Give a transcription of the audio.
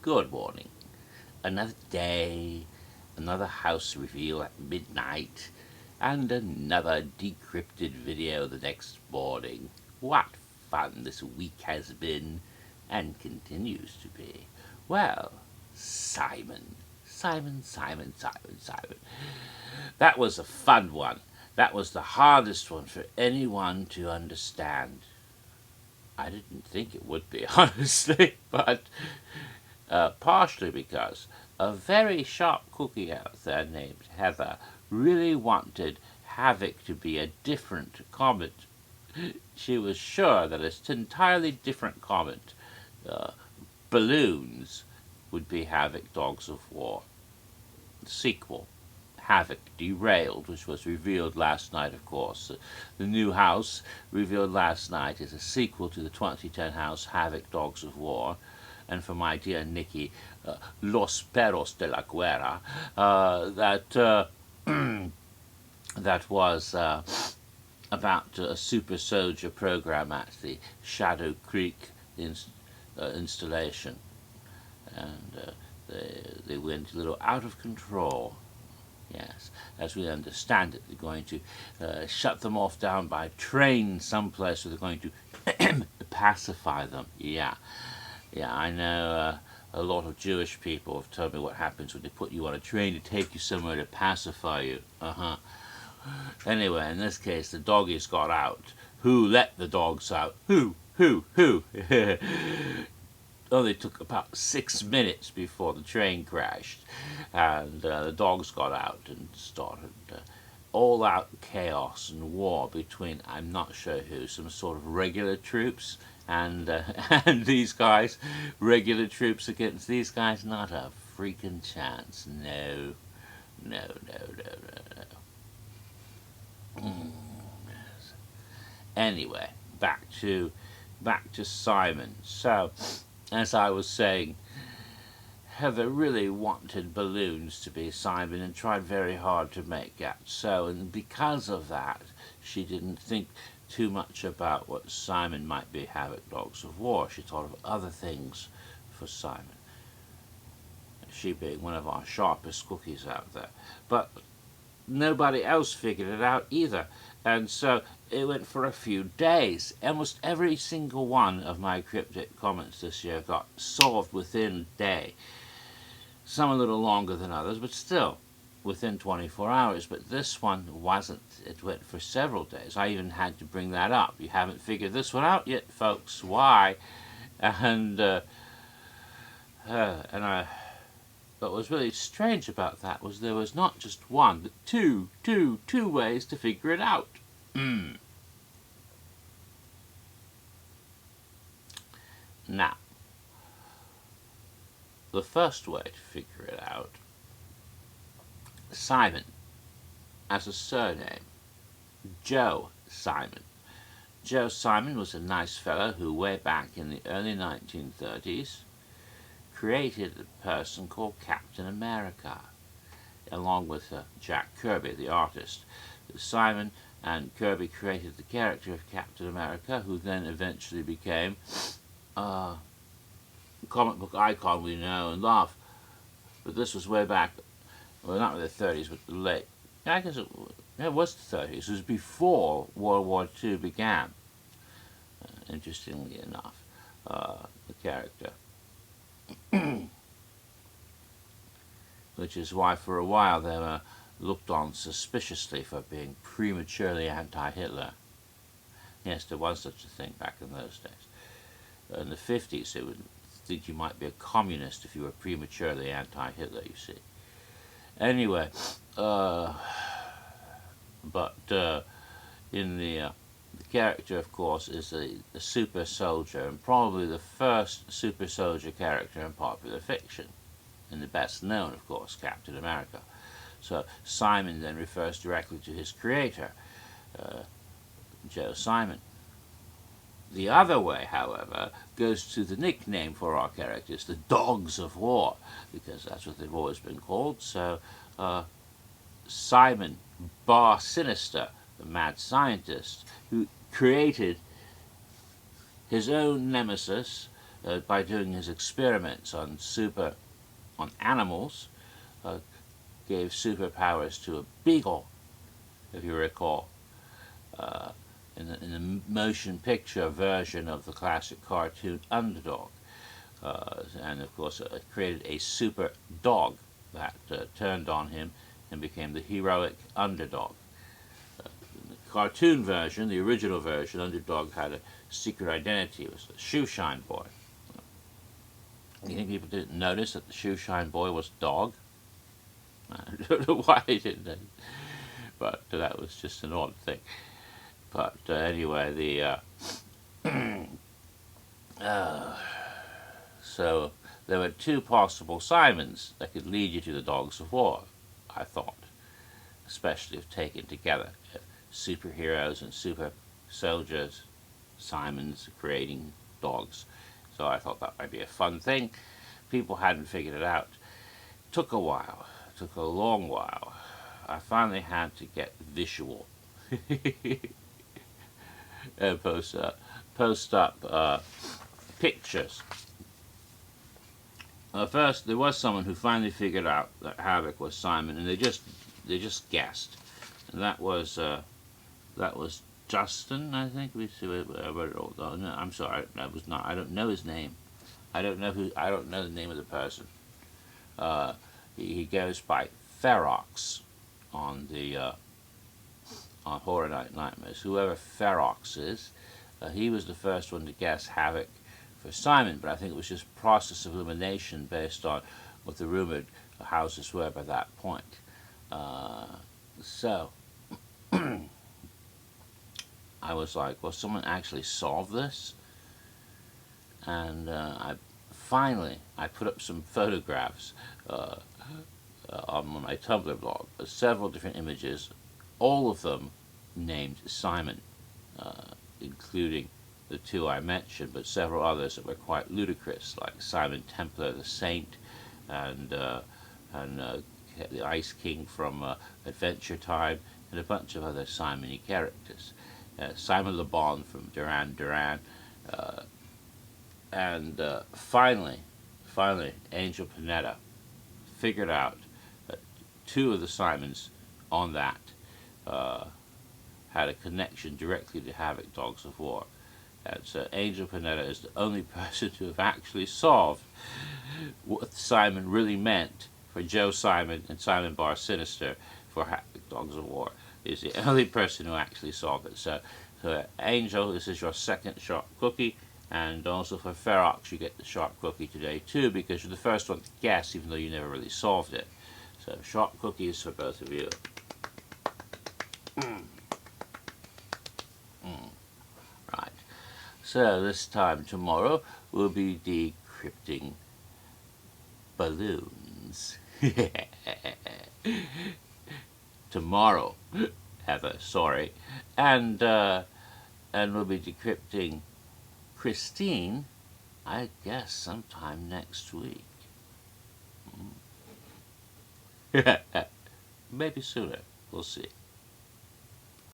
Good morning. Another day, another house reveal at midnight, and another decrypted video the next morning. What fun this week has been, and continues to be. Well, Simon. That was a fun one. That was the hardest one for anyone to understand. I didn't think it would be, honestly, but partially because a very sharp cookie out there named Heather really wanted Havoc to be a different comet. She was sure that it's an entirely different comet. Balloons would be Havoc Dogs of War. The sequel, Havoc Derailed, which was revealed last night, of course. The new house, revealed last night, is a sequel to the 2010 house, Havoc Dogs of War. And for my dear Nikki, Los Perros de la Guerra, that was about a super soldier program at the Shadow Creek installation. And they went a little out of control. Yes, as we understand it, they're going to shut them off down by train someplace, where they're going to pacify them. Yeah, I know a lot of Jewish people have told me what happens when they put you on a train to take you somewhere to pacify you. Anyway, in this case, the doggies got out. Who let the dogs out? Who? Only took about 6 minutes before the train crashed, and the dogs got out and started all-out chaos and war between, I'm not sure who, some sort of regular troops and these guys. Regular troops against these guys? Not a freaking chance. No. Anyway, back to Simon. So, as I was saying, Heather really wanted balloons to be Simon and tried very hard to make that so, and because of that, she didn't think too much about what Simon might be Havoc Dogs of War. She thought of other things for Simon, she being one of our sharpest cookies out there. But nobody else figured it out either, and so it went for a few days. Almost every single one of my cryptic comments this year got solved within a day. Some a little longer than others, but still within 24 hours. But this one wasn't. It went for several days. I even had to bring that up. You haven't figured this one out yet, folks. Why? And what was really strange about that was there was not just one, but two ways to figure it out. Now, the first way to figure it out, Simon as a surname, Joe Simon. Joe Simon was a nice fellow who, way back in the early 1930s, created a person called Captain America, along with Jack Kirby, the artist. Simon and Kirby created the character of Captain America, who then eventually became a comic book icon we know and love. But this was way back, well, not in the 30s, but the late, I guess it was the 30s. It was before World War II began, interestingly enough, the character. Which is why for a while they were looked on suspiciously for being prematurely anti-Hitler. Yes, there was such a thing back in those days. In the 50s, they would think you might be a communist if you were prematurely anti-Hitler, you see. Anyway, in the character, of course, is a super soldier, and probably the first super soldier character in popular fiction, and the best known, of course, Captain America. So Simon then refers directly to his creator, Joe Simon. The other way, however, goes to the nickname for our characters, the Dogs of War, because that's what they've always been called. So Simon Bar Sinister, the mad scientist, who created his own nemesis, by doing his experiments on animals, gave superpowers to a beagle, if you recall, uh, in the motion picture version of the classic cartoon Underdog. And of course it created a super dog that turned on him and became the heroic Underdog. In the cartoon version, the original version, Underdog had a secret identity. It was the Shoeshine Boy. You think people didn't notice that the Shoeshine Boy was dog? I don't know why they didn't, but that was just an odd thing. But anyway, so there were two possible Simons that could lead you to the Dogs of War, I thought, especially if taken together. Superheroes and super soldiers, Simons creating dogs. So I thought that might be a fun thing. People hadn't figured it out. Took a while. Took a long while. I finally had to get visual. And post up pictures. First, there was someone who finally figured out that Havoc was Simon, and they just guessed, and that was Justin, I think. Let me see. I wrote it all down. No, I'm sorry, that was not. I don't know his name. I don't know the name of the person. He goes by Ferox on the on Horror Night Nightmares. Whoever Ferox is, he was the first one to guess Havoc for Simon, but I think it was just process of elimination based on what the rumored houses were by that point. So I was like, well, someone actually solved this? And I put up some photographs on my Tumblr blog, several different images, all of them named Simon, including the two I mentioned, but several others that were quite ludicrous, like Simon Templar the Saint, and the Ice King from Adventure Time, and a bunch of other Simony characters. Simon Le Bon from Duran Duran, and finally, Angel Panetta figured out that two of the Simons on that had a connection directly to Havoc Dogs of War. And so Angel Panetta is the only person to have actually solved what Simon really meant for Joe Simon and Simon Bar Sinister for Havoc Dogs of War. He's the only person who actually solved it. So Angel, this is your second sharp cookie, and also for Ferox, you get the sharp cookie today too, because you're the first one to guess, even though you never really solved it. So sharp cookies for both of you. Right. So this time tomorrow we'll be decrypting balloons. Tomorrow, Heather, sorry. And we'll be decrypting Christine, I guess, sometime next week. Maybe sooner. We'll see.